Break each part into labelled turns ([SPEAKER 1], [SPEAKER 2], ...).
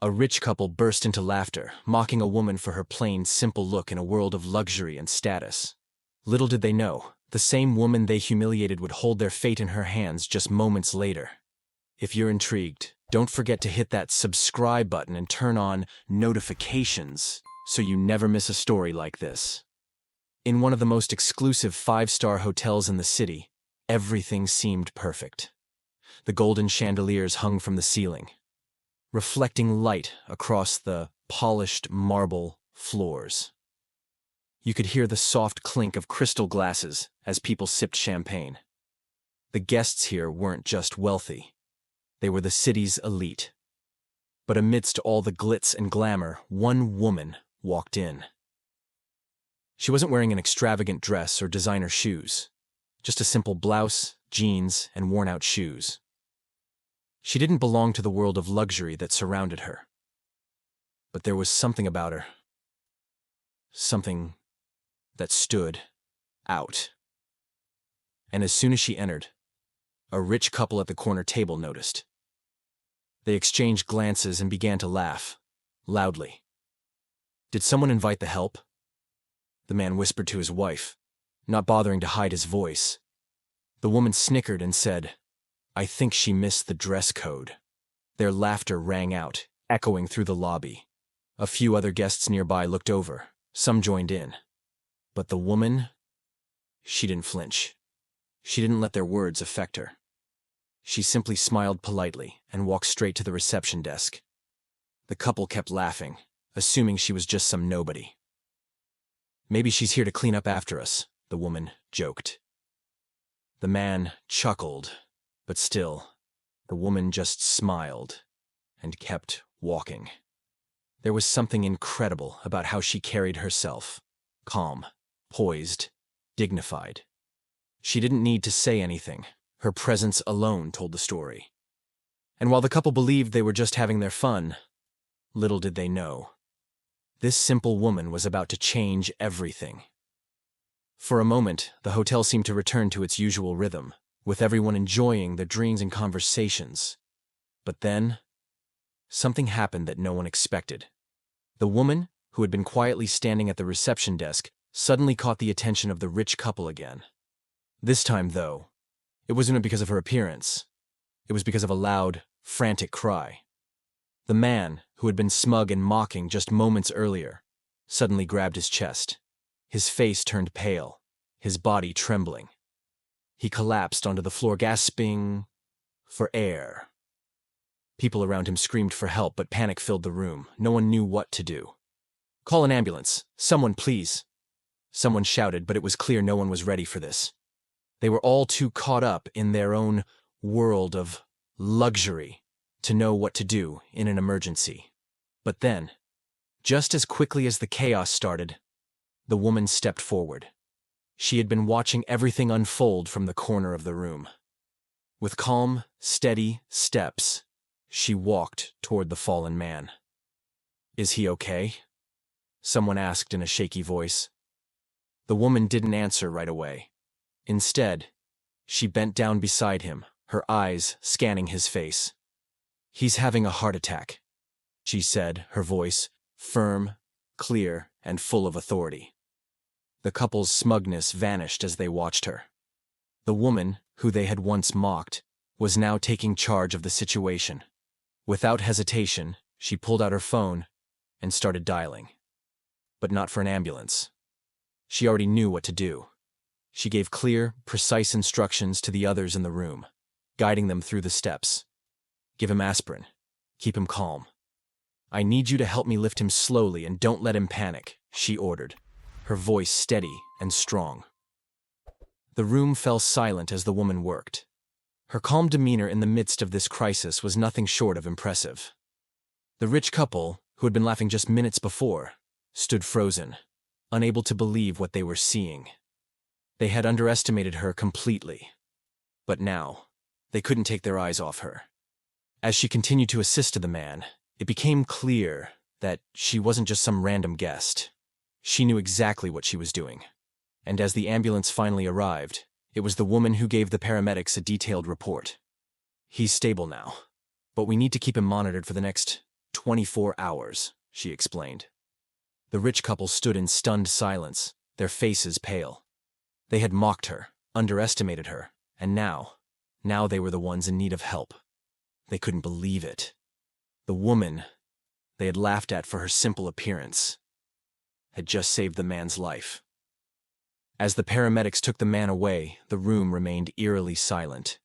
[SPEAKER 1] A rich couple burst into laughter, mocking a woman for her plain, simple look in a world of luxury and status. Little did they know, the same woman they humiliated would hold their fate in her hands just moments later. If you're intrigued, don't forget to hit that subscribe button and turn on notifications so you never miss a story like this. In one of the most exclusive 5-star hotels in the city, everything seemed perfect. The golden chandeliers hung from the ceiling, reflecting light across the polished marble floors. You could hear the soft clink of crystal glasses as people sipped champagne. The guests here weren't just wealthy. They were the city's elite. But amidst all the glitz and glamour, one woman walked in. She wasn't wearing an extravagant dress or designer shoes, just a simple blouse, jeans, and worn-out shoes. She didn't belong to the world of luxury that surrounded her. But there was something about her. Something that stood out. And as soon as she entered, a rich couple at the corner table noticed. They exchanged glances and began to laugh, loudly. Did someone invite the help? The man whispered to his wife, not bothering to hide his voice. The woman snickered and said, "I think she missed the dress code." Their laughter rang out, echoing through the lobby. A few other guests nearby looked over. Some joined in. But the woman, she didn't flinch. She didn't let their words affect her. She simply smiled politely and walked straight to the reception desk. The couple kept laughing, assuming she was just some nobody. "Maybe she's here to clean up after us," the woman joked. The man chuckled, but still, the woman just smiled and kept walking. There was something incredible about how she carried herself, calm, poised, dignified. She didn't need to say anything. Her presence alone told the story. And while the couple believed they were just having their fun, little did they know, this simple woman was about to change everything. For a moment, the hotel seemed to return to its usual rhythm, with everyone enjoying their drinks and conversations. But then, something happened that no one expected. The woman, who had been quietly standing at the reception desk, suddenly caught the attention of the rich couple again. This time, though, it wasn't because of her appearance. It was because of a loud, frantic cry. The man, who had been smug and mocking just moments earlier, suddenly grabbed his chest. His face turned pale, his body trembling. He collapsed onto the floor, gasping for air. People around him screamed for help, but panic filled the room. No one knew what to do. "Call an ambulance. Someone, please." Someone shouted, but it was clear no one was ready for this. They were all too caught up in their own world of luxury to know what to do in an emergency. But then, just as quickly as the chaos started, the woman stepped forward. She had been watching everything unfold from the corner of the room. With calm, steady steps, she walked toward the fallen man. "Is he okay?" someone asked in a shaky voice. The woman didn't answer right away. Instead, she bent down beside him, her eyes scanning his face. "He's having a heart attack," she said, her voice firm, clear, and full of authority. The couple's smugness vanished as they watched her. The woman, who they had once mocked, was now taking charge of the situation. Without hesitation, she pulled out her phone and started dialing. But not for an ambulance. She already knew what to do. She gave clear, precise instructions to the others in the room, guiding them through the steps. "Give him aspirin. Keep him calm. I need you to help me lift him slowly and don't let him panic," she ordered, her voice steady and strong. The room fell silent as the woman worked. Her calm demeanor in the midst of this crisis was nothing short of impressive. The rich couple, who had been laughing just minutes before, stood frozen, unable to believe what they were seeing. They had underestimated her completely. But now, they couldn't take their eyes off her. As she continued to assist the man, it became clear that she wasn't just some random guest. She knew exactly what she was doing. And as the ambulance finally arrived, it was the woman who gave the paramedics a detailed report. "He's stable now, but we need to keep him monitored for the next 24 hours, she explained. The rich couple stood in stunned silence, their faces pale. They had mocked her, underestimated her, and now they were the ones in need of help. They couldn't believe it. The woman they had laughed at for her simple appearance had just saved the man's life. As the paramedics took the man away, the room remained eerily silent.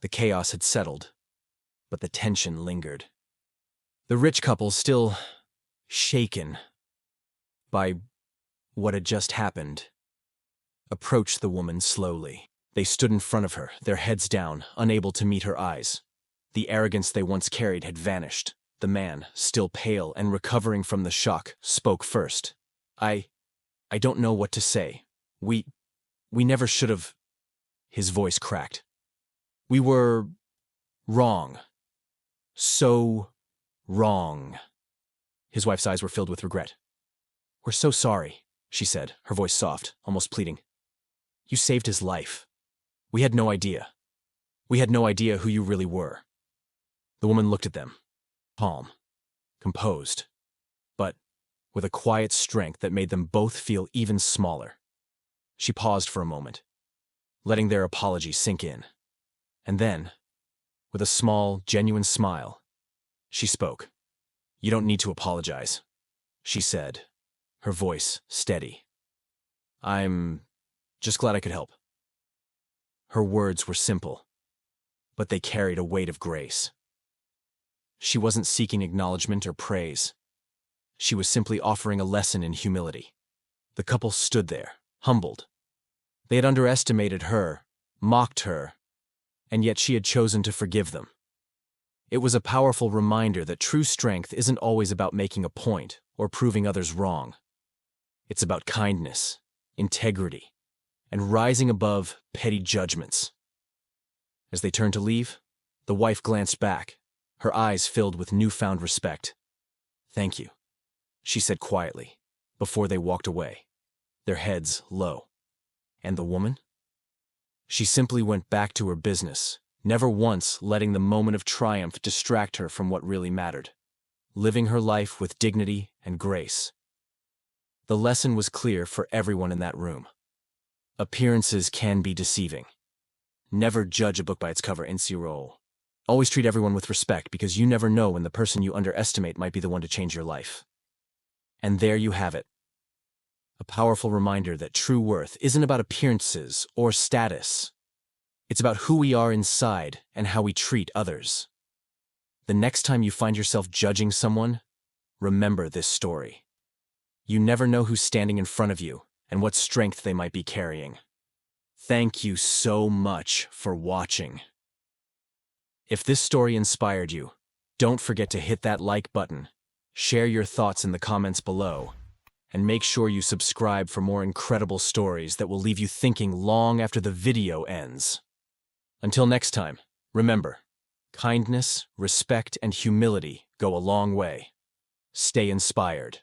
[SPEAKER 1] The chaos had settled, but the tension lingered. The rich couple, still shaken by what had just happened, approached the woman slowly. They stood in front of her, their heads down, unable to meet her eyes. The arrogance they once carried had vanished. The man, still pale and recovering from the shock, spoke first. I don't know what to say. We never should have. His voice cracked. We were wrong. So wrong. His wife's eyes were filled with regret. We're so sorry, she said, her voice soft, almost pleading. You saved his life. We had no idea. We had no idea who you really were. The woman looked at them, calm, composed, but with a quiet strength that made them both feel even smaller. She paused for a moment, letting their apology sink in. And then, with a small, genuine smile, she spoke. You don't need to apologize, she said, her voice steady. I'm just glad I could help. Her words were simple, but they carried a weight of grace. She wasn't seeking acknowledgement or praise. She was simply offering a lesson in humility. The couple stood there, humbled. They had underestimated her, mocked her, and yet she had chosen to forgive them. It was a powerful reminder that true strength isn't always about making a point or proving others wrong. It's about kindness, integrity, and rising above petty judgments. As they turned to leave, the wife glanced back, her eyes filled with newfound respect. Thank you, she said quietly, before they walked away, their heads low. And the woman? She simply went back to her business, never once letting the moment of triumph distract her from what really mattered, living her life with dignity and grace. The lesson was clear for everyone in that room. Appearances can be deceiving. Never judge a book by its cover, Insiro. Always treat everyone with respect, because you never know when the person you underestimate might be the one to change your life. And there you have it. A powerful reminder that true worth isn't about appearances or status. It's about who we are inside and how we treat others. The next time you find yourself judging someone, remember this story. You never know who's standing in front of you and what strength they might be carrying. Thank you so much for watching. If this story inspired you, don't forget to hit that like button, share your thoughts in the comments below, and make sure you subscribe for more incredible stories that will leave you thinking long after the video ends. Until next time, remember, kindness, respect, and humility go a long way. Stay inspired.